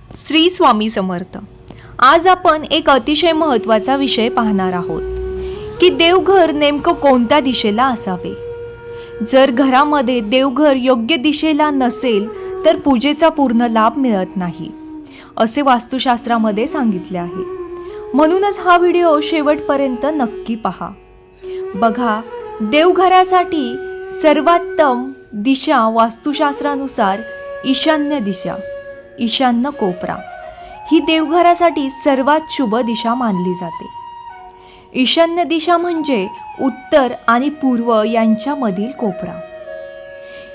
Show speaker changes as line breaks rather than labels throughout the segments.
श्री स्वामी समर्थ। आज आपण एक अतिशय महत्त्वाचा विषय पाहणार आहोत की देवघर नेमकं कोणत्या दिशेला असावे। जर घरामध्ये देवघर योग्य दिशेला नसेल तर पूजेचा पूर्ण लाभ मिळत नाही असे वास्तुशास्त्रामध्ये सांगितले आहे। म्हणूनच हा व्हिडिओ शेवटपर्यंत नक्की पहा। बघा, देवघरासाठी सर्वोत्तम दिशा वास्तुशास्त्रानुसार ईशान्य दिशा, ईशान्य कोपरा ही देवघरासाठी सर्वात शुभ दिशा मानली जाते। ईशान्य दिशा म्हणजे उत्तर आणि पूर्व यांच्यामधील कोपरा।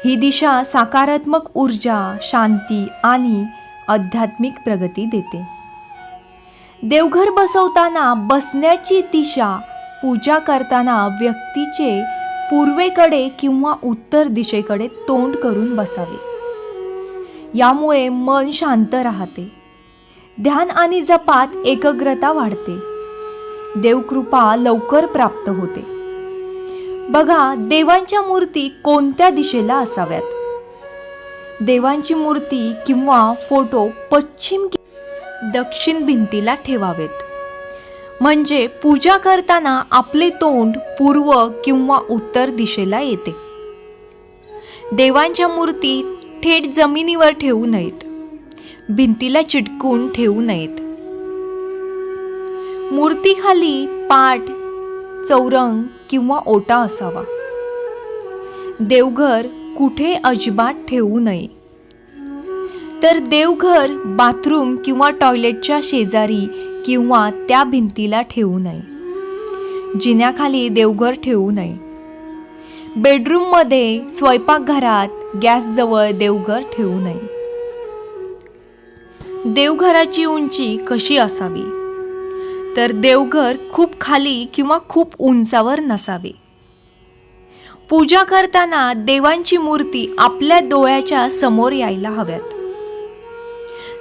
ही दिशा सकारात्मक ऊर्जा, शांती आणि आध्यात्मिक प्रगती देते। देवघर बसवताना बसण्याची दिशा, पूजा करताना व्यक्तीचे पूर्वेकडे किंवा उत्तर दिशेकडे तोंड करून बसावे। यामुळे मन शांत राहते, ध्यान आणि जपात एकाग्रता वाढते, देवकृपा लवकर प्राप्त होते। बघा, देवांच्या मूर्ती कोणत्या दिशेला असाव्यात। देवांची मूर्ती किंवा फोटो पश्चिम दक्षिण भिंतीला ठेवावेत, म्हणजे पूजा करताना आपले तोंड पूर्व किंवा उत्तर दिशेला येते। देवांच्या मूर्ती थेट जमिनीवर ठेवू नयेत, भिंतीला चिटकून ठेवू नयेत। मूर्तीखाली पाट, चौरंग किंवा ओटा असावा। देवघर कुठे अजिबात ठेवू नये, तर देवघर बाथरूम किंवा टॉयलेटच्या शेजारी किंवा त्या भिंतीला ठेवू नये। जिन्याखाली देवघर ठेवू नये। बेडरूममध्ये, स्वयंपाकघरात, गॅसजवळ देवघर ठेवू नये। देवघराची उंची कशी असावी, तर देवघर खूप खाली किंवा खूप उंचावर नसावे। पूजा करताना देवांची मूर्ती आपल्या डोळ्याच्या समोर यायला हव्यात।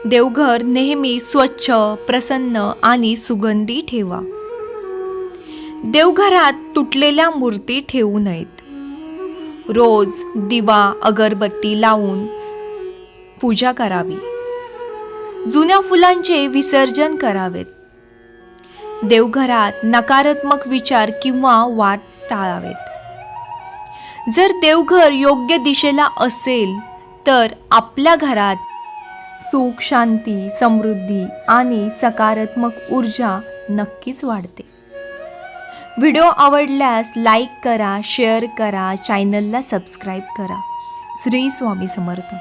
देवघर नेहमी स्वच्छ, प्रसन्न आणि सुगंधी ठेवा। देवघरात तुटलेल्या मूर्ती ठेवू नयेत। रोज दिवा, अगरबत्ती लावून पूजा करावी। जुन्या फुलांचे विसर्जन करावेत। देवघरात नकारात्मक विचार किंवा वाद टाळावेत। जर देवघर योग्य दिशेला असेल तर आपल्या घरात सुख, शांती, समृद्धी आणि सकारात्मक ऊर्जा नक्कीच वाढते। व्हिडिओ आवडल्यास लाईक करा, शेअर करा, चॅनलला सबस्क्राईब करा। श्री स्वामी समर्थ।